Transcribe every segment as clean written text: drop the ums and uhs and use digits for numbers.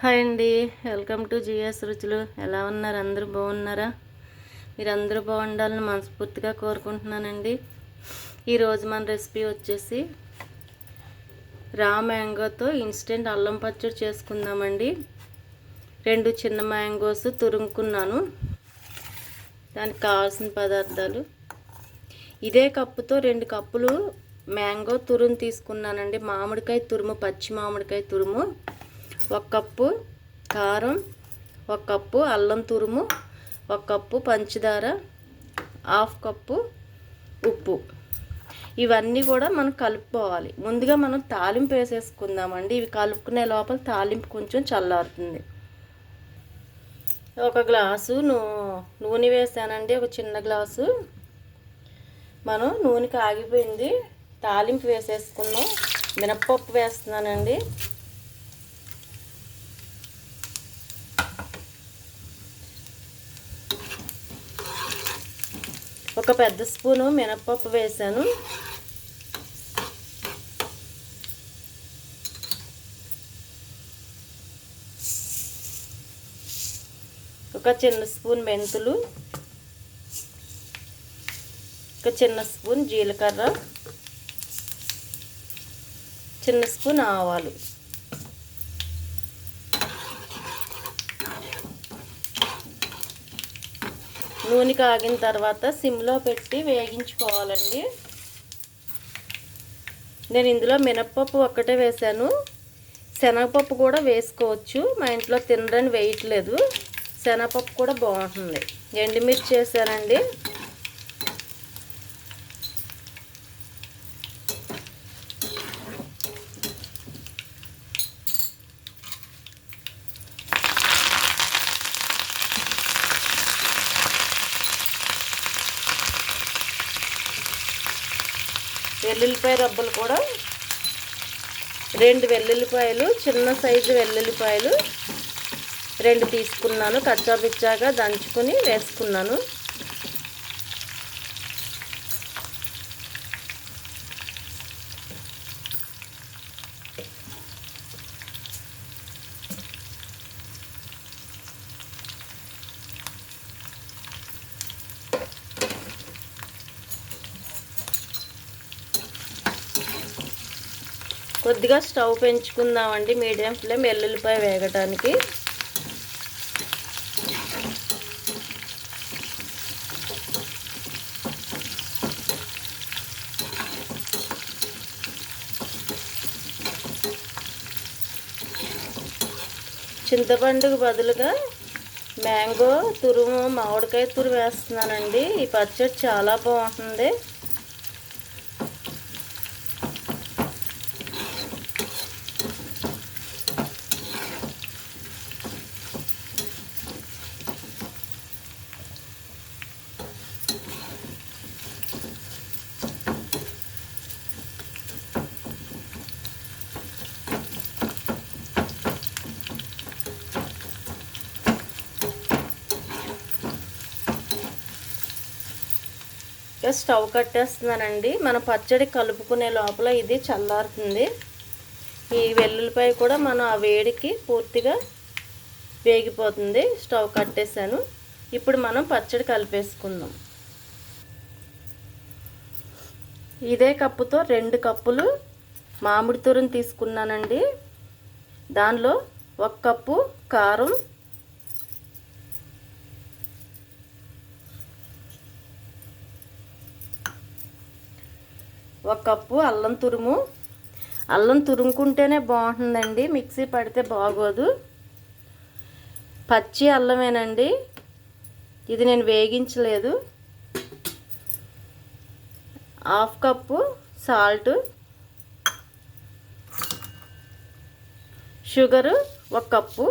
Hi అండి, welcome to GS రుచులు. ఎలా ఉన్నారు? అందరూ బాగున్నారా? మీరందరూ బాగుండాలని మనస్ఫూర్తిగా కోరుకుంటున్నానండి. ఈరోజు మన రెసిపీ వచ్చేసి రా మ్యాంగోతో ఇన్స్టెంట్ అల్లం పచ్చడి చేసుకుందామండి. 2 చిన్న మ్యాంగోస్ తురుముకున్నాను. దానికి కావాల్సిన పదార్థాలు ఇదే కప్పుతో 2 కప్పులు మ్యాంగో తురుము తీసుకున్నానండి. మామిడికాయ తురుము, పచ్చి మామిడికాయ తురుము, 1 కప్పు కారం, 1 కప్పు అల్లం తురుము, 1 కప్పు పంచదార, 1/2 కప్పు ఉప్పు. ఇవన్నీ కూడా మనం కలుపుకోవాలి. ముందుగా మనం తాలింపు వేసేసుకుందామండి. ఇవి కలుపుకునే లోపల తాలింపు కొంచెం చల్లారుతుంది. 1 గ్లాసు నూనె వేసానండి, 1 చిన్న గ్లాసు. మనం నూనె కాగిపోయింది, తాలింపు వేసేసుకున్నాం. మినప్పప్పు వేస్తున్నానండి. 1 పెద్ద స్పూను మినప్పప్పు వేసాను. 1 చిన్న స్పూన్ మెంతులు, 1 చిన్న స్పూన్ జీలకర్ర, చిన్న స్పూన్ ఆవాలు. నూనె కాగిన తర్వాత సిమ్లో పెట్టి వేగించుకోవాలండి. నేను ఇందులో మినప్పప్పు ఒక్కటే వేసాను. శనగపప్పు కూడా వేసుకోవచ్చు. మా ఇంట్లో తినరని వేయట్లేదు. శనగపప్పు కూడా బాగుంటుంది. ఎండుమిర్చి వేసానండి. వెల్లుల్లిపాయ రబ్బలు కూడా 2 వెల్లుల్లిపాయలు, చిన్న సైజు వెల్లుల్లిపాయలు 2 తీసుకున్నాను. కచ్చాపిచ్చాగా దంచుకొని వేసుకున్నాను. కొద్దిగా స్టవ్ పెంచుకుందామండి, మీడియం ఫ్లేమ్, వెల్లుల్లిపాయ వేగటానికి. చింతపండుకు బదులుగా మ్యాంగో తురుము, మామిడికాయ తురుము వేస్తున్నానండి. ఈ పచ్చడి చాలా బాగుంటుంది. స్టవ్ కట్టేస్తున్నానండి. మన పచ్చడి కలుపుకునే లోపల ఇది చల్లారుతుంది. ఈ వెల్లుల్లిపాయ కూడా మనం ఆ వేడికి పూర్తిగా వేగిపోతుంది. స్టవ్ కట్టేసాను. ఇప్పుడు మనం పచ్చడి కలిపేసుకుందాం. ఇదే కప్పుతో 2 కప్పులు మామిడి తురుము తీసుకున్నానండి. దానిలో 1 కప్పు కారం, 1 కప్పు అల్లం తురుము. అల్లం తురుముకుంటేనే బాగుంటుందండి, మిక్సీ పడితే బాగోదు. పచ్చి అల్లమేనండి, ఇది నేను వేగించలేదు. 1/2 కప్పు సాల్ట్, షుగరు 1 కప్పు,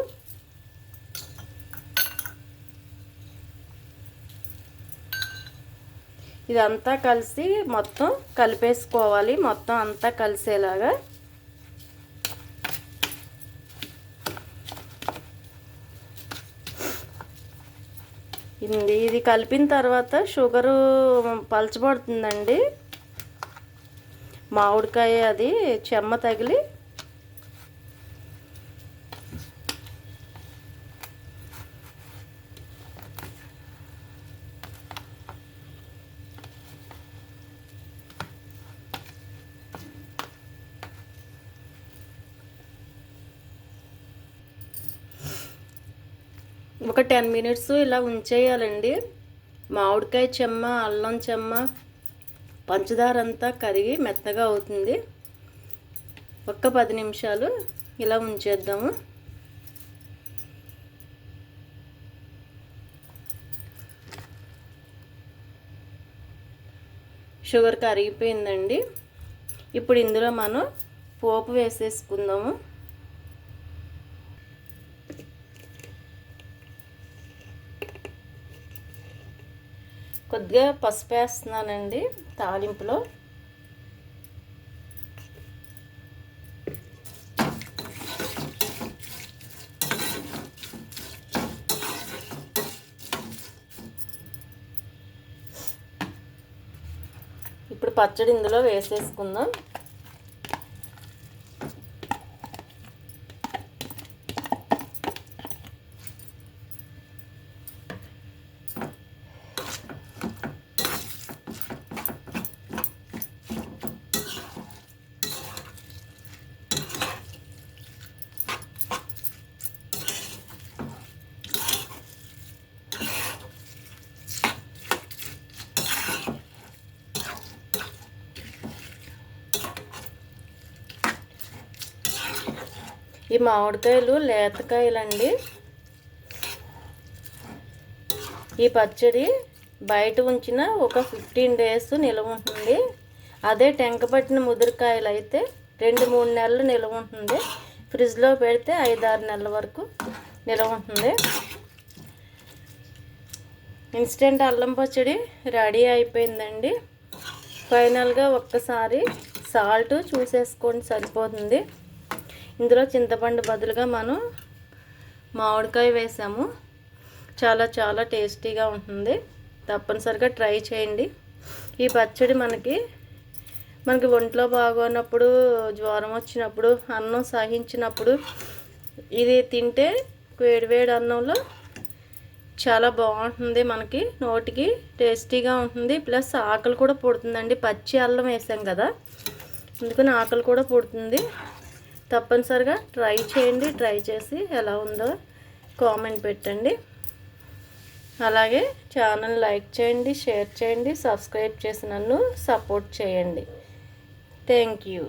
ఇదంతా కలిసి మొత్తం కలిపేసుకోవాలి. మొత్తం అంతా కలిసేలాగా. ఇది కలిపిన తర్వాత షుగరు పలచబడుతుందండి. మామిడికాయ అది చెమ్మ తగిలి ఒక 10 మినిట్స్ ఇలా ఉంచేయాలండి. మామిడికాయ చెమ్మ, అల్లం చెమ్మ, పంచదార అంతా కరిగి మెత్తగా అవుతుంది. ఒక్క 10 నిమిషాలు ఇలా ఉంచేద్దాము. షుగర్ కరిగిపోయిందండి. ఇప్పుడు ఇందులో మనం పోపు వేసేసుకుందాము. కొద్దిగా పసుపు వేస్తున్నానండి తాలింపులో. ఇప్పుడు పచ్చడి ఇందులో వేసేసుకుందాం. ఈ మామిడికాయలు లేతకాయలండి. ఈ పచ్చడి బయట ఉంచిన ఒక 15 డేస్ నిల్వ ఉంటుంది. అదే టెంక పట్టిన ముదిరికాయలు అయితే 2-3 నెలలు నిల్వ ఉంటుంది. ఫ్రిడ్జ్లో పెడితే 5-6 నెలల వరకు నిల్వ ఉంటుంది. ఇన్స్టెంట్ అల్లం పచ్చడి రెడీ అయిపోయిందండి. ఫైనల్గా ఒక్కసారి సాల్ట్ చూసేసుకోండి, సరిపోతుంది. ఇందులో చింతపండు బదులుగా మనం మామిడికాయ వేసాము. చాలా చాలా టేస్టీగా ఉంటుంది. తప్పనిసరిగా ట్రై చేయండి. ఈ పచ్చడి మనకి ఒంట్లో బాగోనప్పుడు, జ్వరం వచ్చినప్పుడు, అన్నం సహించినప్పుడు ఇది తింటే వేడివేడి అన్నంలో చాలా బాగుంటుంది. మనకి నోటికి టేస్టీగా ఉంటుంది. ప్లస్ ఆకలి కూడా పుడుతుందండి. పచ్చి అల్లం వేసాం కదా, అందుకని ఆకలి కూడా పుడుతుంది. తప్పనిసరిగా ట్రై చేయండి. ట్రై చేసి ఎలా ఉందో కామెంట్ పెట్టండి. అలాగే ఛానల్ లైక్ చేయండి, షేర్ చేయండి, సబ్స్క్రైబ్ చేసి నన్ను సపోర్ట్ చేయండి. Thank you.